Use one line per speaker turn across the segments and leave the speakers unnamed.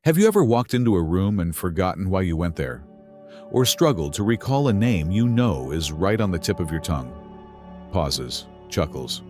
Have you ever walked into a room and forgotten why you went there? Or struggled to recall a name you know is right on the tip of your tongue? Pauses, chuckles.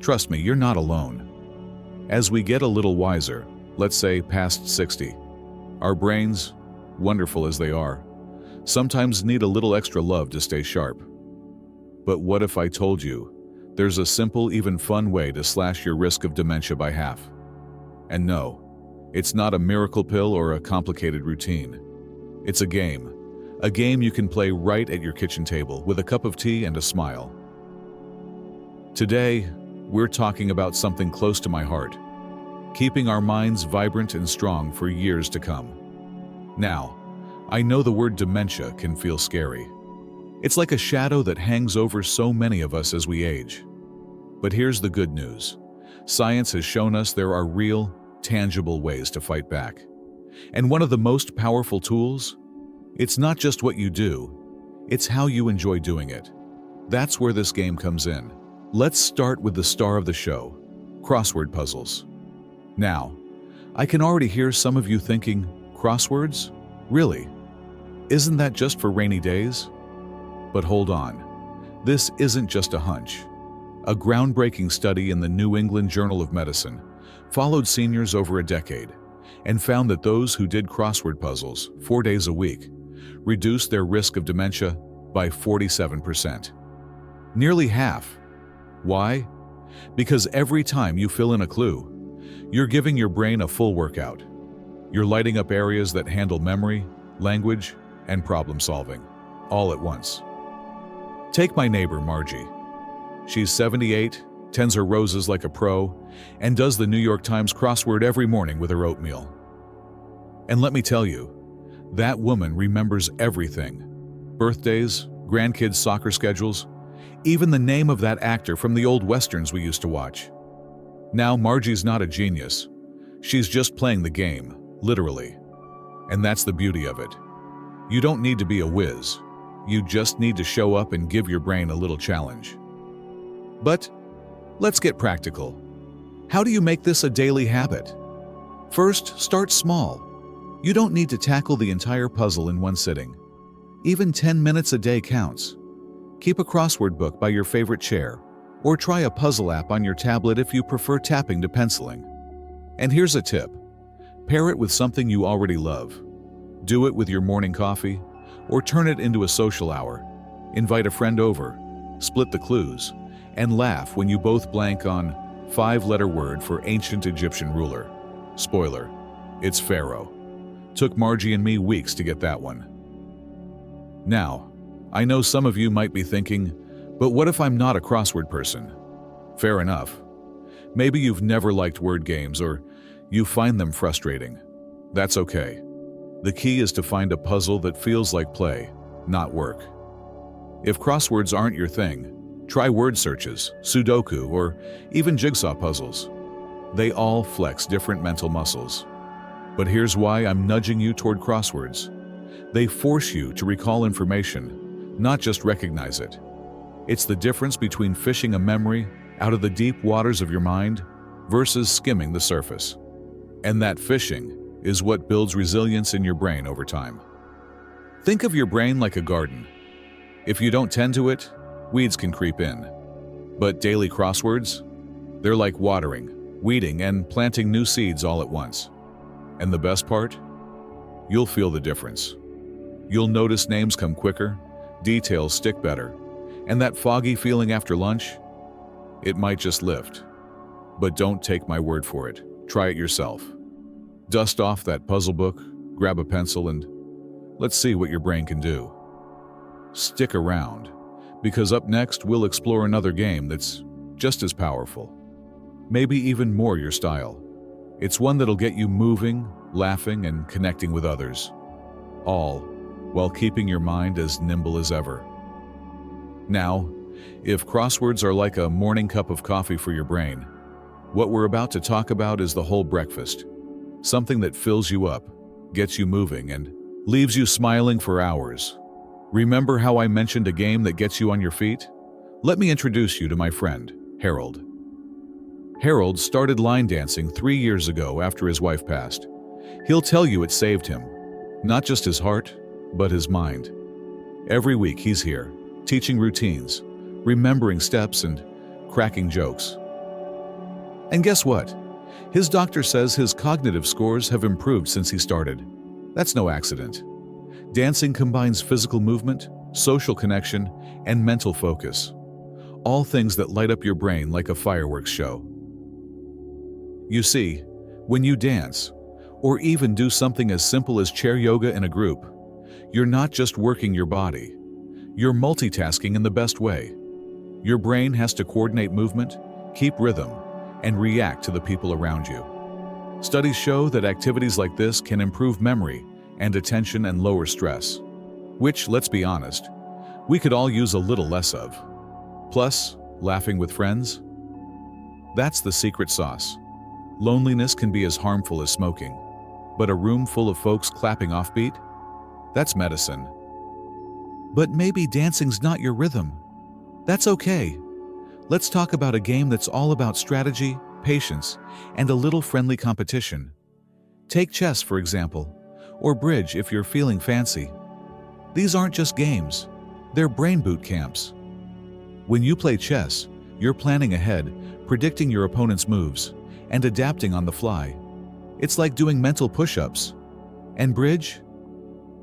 Trust me, you're not alone. As we get a little wiser, let's say past 60, our brains, wonderful as they are, sometimes need a little extra love to stay sharp. But what if I told you there's a simple, even fun way to slash your risk of dementia by half? And no, it's not a miracle pill or a complicated routine. It's a game you can play right at your kitchen table with a cup of tea and a smile. Today, we're talking about something close to my heart, keeping our minds vibrant and strong for years to come. Now, I know the word dementia can feel scary. It's like a shadow that hangs over so many of us as we age. But here's the good news. Science has shown us there are real, tangible ways to fight back. And one of the most powerful tools? It's not just what you do, it's how you enjoy doing it. That's where this game comes in. Let's start with the star of the show, crossword puzzles. Now, I can already hear some of you thinking, crosswords? Really? Isn't that just for rainy days? But hold on. This isn't just a hunch. A groundbreaking study in the New England Journal of Medicine followed seniors over a decade and found that those who did crossword puzzles 4 days a week reduced their risk of dementia by 47%. Nearly half. Why? Because every time you fill in a clue, you're giving your brain a full workout. You're lighting up areas that handle memory, language, and problem solving, all at once. Take my neighbor, Margie. She's 78, tends her roses like a pro, and does the New York Times crossword every morning with her oatmeal. And let me tell you, that woman remembers everything. Birthdays, grandkids' soccer schedules, even the name of that actor from the old westerns we used to watch. Now, Margie's not a genius. She's just playing the game, literally. And that's the beauty of it. You don't need to be a whiz. You just need to show up and give your brain a little challenge. But let's get practical. How do you make this a daily habit? First, start small. You don't need to tackle the entire puzzle in one sitting. Even 10 minutes a day counts. Keep a crossword book by your favorite chair, or try a puzzle app on your tablet if you prefer tapping to penciling. And here's a tip. Pair it with something you already love. Do it with your morning coffee, or turn it into a social hour. Invite a friend over, split the clues, and laugh when you both blank on 5-letter word for ancient Egyptian ruler. Spoiler, it's Pharaoh. Took Margie and me weeks to get that one. Now, I know some of you might be thinking, but what if I'm not a crossword person? Fair enough. Maybe you've never liked word games or you find them frustrating. That's okay. The key is to find a puzzle that feels like play, not work. If crosswords aren't your thing, try word searches, Sudoku, or even jigsaw puzzles. They all flex different mental muscles. But here's why I'm nudging you toward crosswords. They force you to recall information, not just recognize it. It's the difference between fishing a memory out of the deep waters of your mind versus skimming the surface. And that fishing is what builds resilience in your brain over time. Think of your brain like a garden. If you don't tend to it, weeds can creep in. But daily crosswords? They're like watering, weeding, and planting new seeds all at once. And the best part? You'll feel the difference. You'll notice names come quicker, details stick better, and that foggy feeling after lunch? It might just lift. But don't take my word for it. Try it yourself. Dust off that puzzle book, grab a pencil, and let's see what your brain can do. Stick around, because up next we'll explore another game that's just as powerful. Maybe even more your style. It's one that'll get you moving, laughing, and connecting with others. All while keeping your mind as nimble as ever. Now, if crosswords are like a morning cup of coffee for your brain, what we're about to talk about is the whole breakfast. Something that fills you up, gets you moving, and leaves you smiling for hours. Remember how I mentioned a game that gets you on your feet? Let me introduce you to my friend, Harold. Harold started line dancing 3 years ago after his wife passed, He'll tell you it saved him, not just his heart, but his mind. Every week he's here, teaching routines, remembering steps, and cracking jokes. And guess what? His doctor says his cognitive scores have improved since he started. That's no accident. Dancing combines physical movement, social connection, and mental focus. All things that light up your brain like a fireworks show. You see, when you dance, or even do something as simple as chair yoga in a group, you're not just working your body. You're multitasking in the best way. Your brain has to coordinate movement, keep rhythm, and react to the people around you. Studies show that activities like this can improve memory and attention and lower stress, which, let's be honest, we could all use a little less of. Plus, laughing with friends? That's the secret sauce. Loneliness can be as harmful as smoking, but a room full of folks clapping offbeat? That's medicine. But maybe dancing's not your rhythm. That's okay. Let's talk about a game that's all about strategy, patience, and a little friendly competition. Take chess, for example, or bridge if you're feeling fancy. These aren't just games, they're brain boot camps. When you play chess, you're planning ahead, predicting your opponent's moves, and adapting on the fly. It's like doing mental push-ups. And bridge?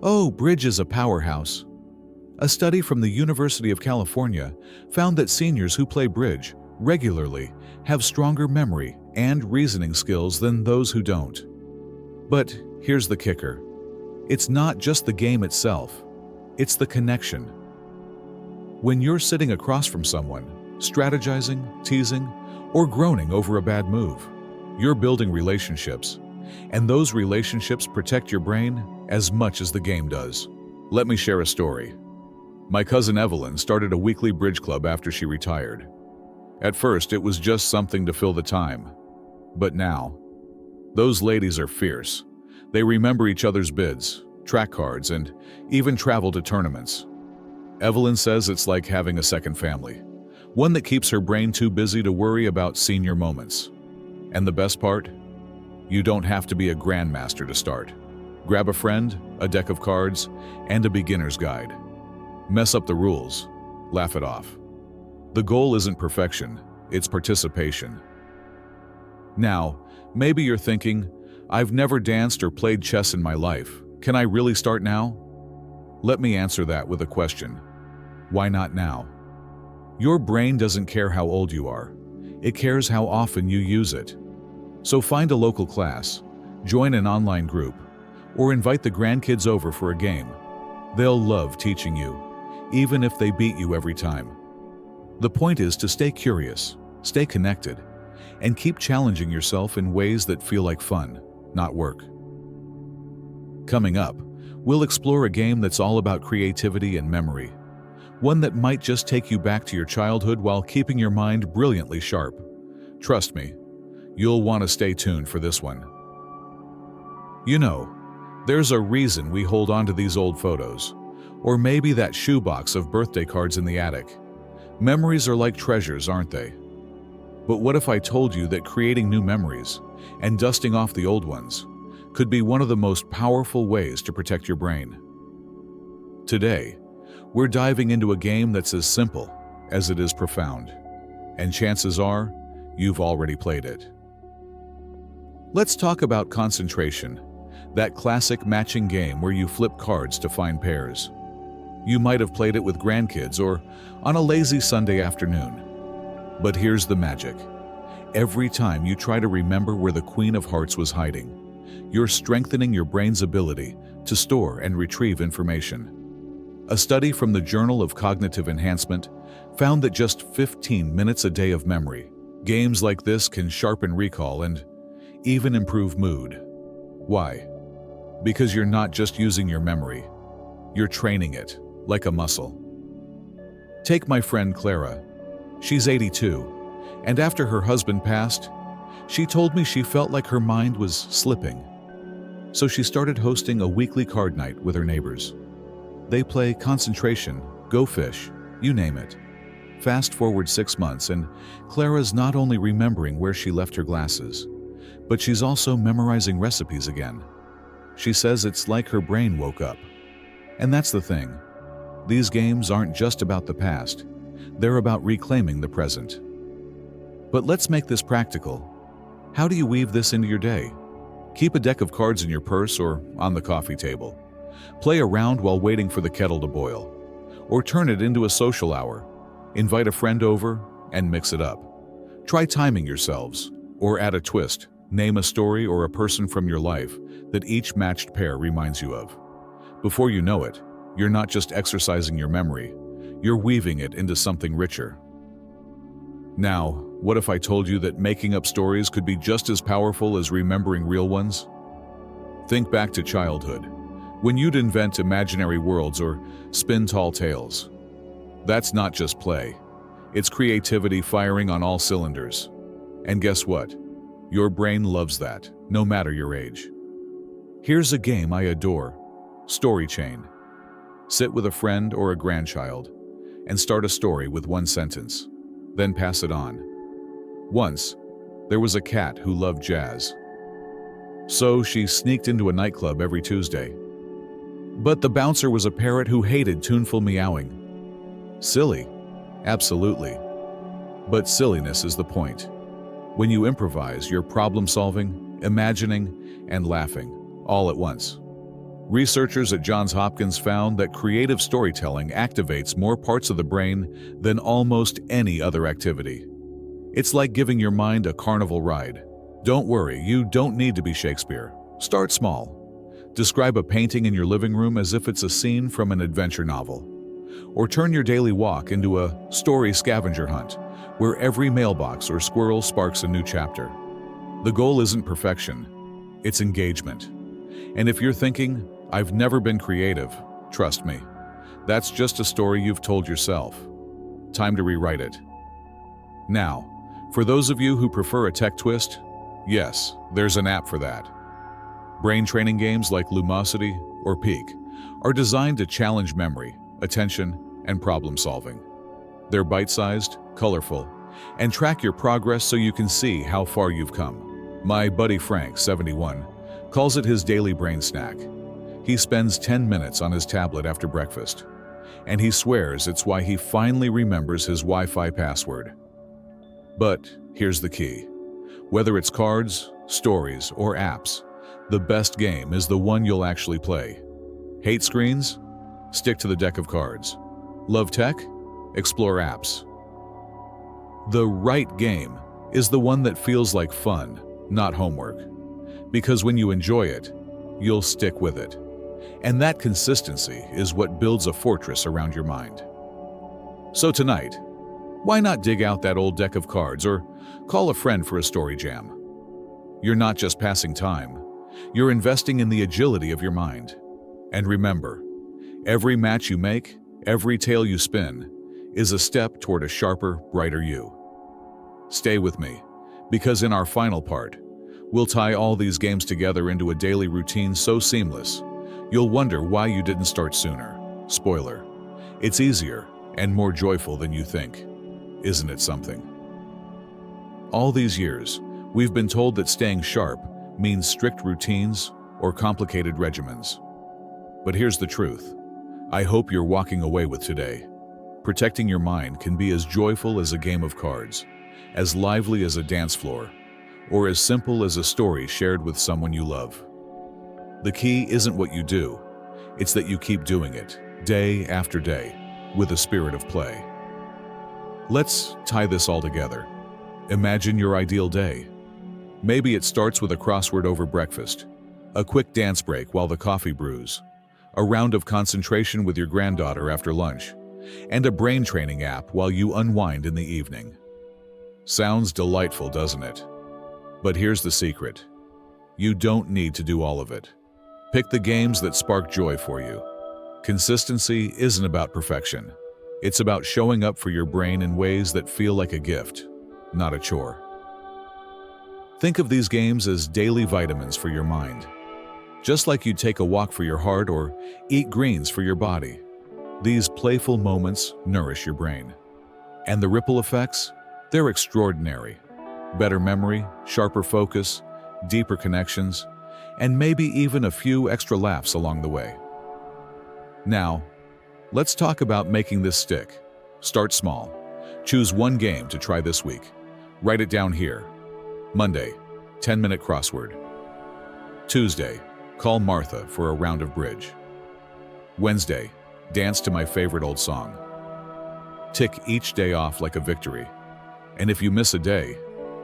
Oh, bridge is a powerhouse. A study from the University of California found that seniors who play bridge regularly have stronger memory and reasoning skills than those who don't. But here's the kicker. It's not just the game itself, it's the connection. When you're sitting across from someone, strategizing, teasing, or groaning over a bad move, you're building relationships, and those relationships protect your brain as much as the game does. Let me share a story. My cousin Evelyn started a weekly bridge club after she retired. At first, it was just something to fill the time. But now, those ladies are fierce. They remember each other's bids, track cards, and even travel to tournaments. Evelyn says it's like having a second family, one that keeps her brain too busy to worry about senior moments. And the best part? You don't have to be a grandmaster to start. Grab a friend, a deck of cards, and a beginner's guide. Mess up the rules, laugh it off. The goal isn't perfection, it's participation. Now, maybe you're thinking, I've never danced or played chess in my life. Can I really start now? Let me answer that with a question. Why not now? Your brain doesn't care how old you are. It cares how often you use it. So find a local class, join an online group, or invite the grandkids over for a game. They'll love teaching you, even if they beat you every time. The point is to stay curious, stay connected, and keep challenging yourself in ways that feel like fun, not work. Coming up, we'll explore a game that's all about creativity and memory, one that might just take you back to your childhood while keeping your mind brilliantly sharp. Trust me, you'll want to stay tuned for this one. You know, there's a reason we hold on to these old photos, or maybe that shoebox of birthday cards in the attic. Memories are like treasures, aren't they? But what if I told you that creating new memories and dusting off the old ones could be one of the most powerful ways to protect your brain? Today, we're diving into a game that's as simple as it is profound, and chances are you've already played it. Let's talk about concentration, that classic matching game where you flip cards to find pairs. You might have played it with grandkids or on a lazy Sunday afternoon. But here's the magic. Every time you try to remember where the Queen of Hearts was hiding, you're strengthening your brain's ability to store and retrieve information. A study from the Journal of Cognitive Enhancement found that just 15 minutes a day of memory, games like this can sharpen recall and even improve mood. Why? Because you're not just using your memory, you're training it like a muscle. Take my friend Clara. She's 82, and after her husband passed, she told me she felt like her mind was slipping. So she started hosting a weekly card night with her neighbors. They play concentration, go fish, you name it. Fast forward 6 months, and Clara's not only remembering where she left her glasses, But she's also memorizing recipes again. She says it's like her brain woke up. And that's the thing. These games aren't just about the past. They're about reclaiming the present. But let's make this practical. How do you weave this into your day? Keep a deck of cards in your purse or on the coffee table. Play around while waiting for the kettle to boil. Or turn it into a social hour. Invite a friend over and mix it up. Try timing yourselves, or add a twist. Name a story or a person from your life that each matched pair reminds you of. Before you know it, you're not just exercising your memory, you're weaving it into something richer. Now, what if I told you that making up stories could be just as powerful as remembering real ones? Think back to childhood, when you'd invent imaginary worlds or spin tall tales. That's not just play. It's creativity firing on all cylinders. And guess what? Your brain loves that, no matter your age. Here's a game I adore: Story Chain. Sit with a friend or a grandchild and start a story with one sentence, then pass it on. Once, there was a cat who loved jazz. So she sneaked into a nightclub every Tuesday. But the bouncer was a parrot who hated tuneful meowing. Silly. Absolutely. But silliness is the point. When you improvise, you're problem-solving, imagining, and laughing, all at once. Researchers at Johns Hopkins found that creative storytelling activates more parts of the brain than almost any other activity. It's like giving your mind a carnival ride. Don't worry, you don't need to be Shakespeare. Start small. Describe a painting in your living room as if it's a scene from an adventure novel. Or turn your daily walk into a story scavenger hunt, where every mailbox or squirrel sparks a new chapter. The goal isn't perfection, it's engagement. And if you're thinking, "I've never been creative," trust me, that's just a story you've told yourself. Time to rewrite it. Now, for those of you who prefer a tech twist, yes, there's an app for that. Brain training games like Lumosity or Peak are designed to challenge memory, attention, and problem solving. They're bite-sized, colorful, and track your progress so you can see how far you've come. My buddy Frank, 71, calls it his daily brain snack. He spends 10 minutes on his tablet after breakfast, and he swears it's why he finally remembers his Wi-Fi password. But here's the key. Whether it's cards, stories, or apps, the best game is the one you'll actually play. Hate screens? Stick to the deck of cards. Love tech? Explore apps. The right game is the one that feels like fun, not homework. Because when you enjoy it, you'll stick with it. And that consistency is what builds a fortress around your mind. So tonight, why not dig out that old deck of cards or call a friend for a story jam? You're not just passing time, you're investing in the agility of your mind. And remember, every match you make, every tale you spin, is a step toward a sharper, brighter you. Stay with me, because in our final part, we'll tie all these games together into a daily routine so seamless, you'll wonder why you didn't start sooner. Spoiler, it's easier and more joyful than you think. Isn't it something? All these years, we've been told that staying sharp means strict routines or complicated regimens. But here's the truth. I hope you're walking away with today. Protecting your mind can be as joyful as a game of cards, as lively as a dance floor, or as simple as a story shared with someone you love. The key isn't what you do, it's that you keep doing it, day after day, with a spirit of play. Let's tie this all together. Imagine your ideal day. Maybe it starts with a crossword over breakfast, a quick dance break while the coffee brews, a round of concentration with your granddaughter after lunch, and a brain training app while you unwind in the evening. Sounds delightful, doesn't it? But here's the secret. You don't need to do all of it. Pick the games that spark joy for you. Consistency isn't about perfection. It's about showing up for your brain in ways that feel like a gift, not a chore. Think of these games as daily vitamins for your mind. Just like you'd take a walk for your heart or eat greens for your body. These playful moments nourish your brain. And the ripple effects? They're extraordinary. Better memory, sharper focus, deeper connections, and maybe even a few extra laughs along the way. Now, let's talk about making this stick. Start small. Choose one game to try this week. Write it down here. Monday, 10-minute crossword. Tuesday, call Martha for a round of bridge. Wednesday, dance to my favorite old song. Tick each day off like a victory. And if you miss a day,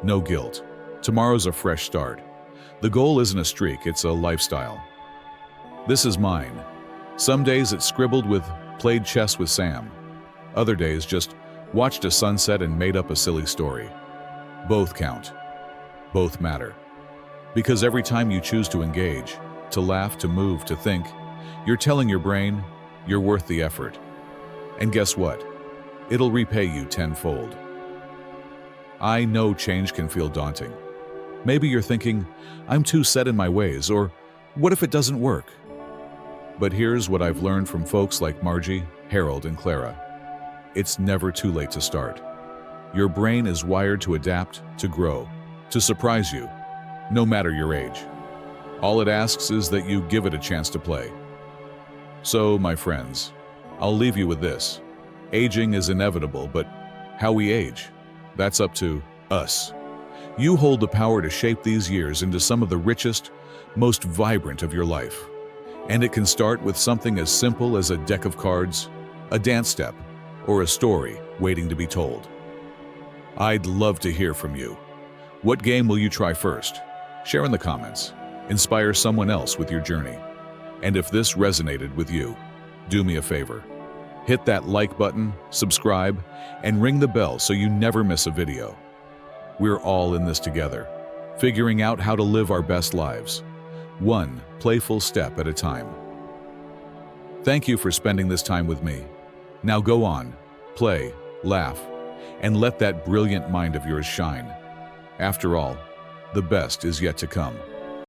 no guilt. Tomorrow's a fresh start. The goal isn't a streak, it's a lifestyle. This is mine. Some days it's scribbled with played chess with Sam. Other days just watched a sunset and made up a silly story. Both count. Both matter. Because every time you choose to engage, to laugh, to move, to think, you're telling your brain, you're worth the effort. And guess what? It'll repay you tenfold. I know change can feel daunting. Maybe you're thinking, I'm too set in my ways, or what if it doesn't work? But here's what I've learned from folks like Margie, Harold, and Clara. It's never too late to start. Your brain is wired to adapt, to grow, to surprise you, no matter your age. All it asks is that you give it a chance to play. So, my friends, I'll leave you with this. Aging is inevitable, but how we age, that's up to us. You hold the power to shape these years into some of the richest, most vibrant of your life. And it can start with something as simple as a deck of cards, a dance step, or a story waiting to be told. I'd love to hear from you. What game will you try first? Share in the comments. Inspire someone else with your journey. And if this resonated with you, do me a favor. Hit that like button, subscribe, and ring the bell so you never miss a video. We're all in this together, figuring out how to live our best lives, one playful step at a time. Thank you for spending this time with me. Now go on, play, laugh, and let that brilliant mind of yours shine. After all, the best is yet to come.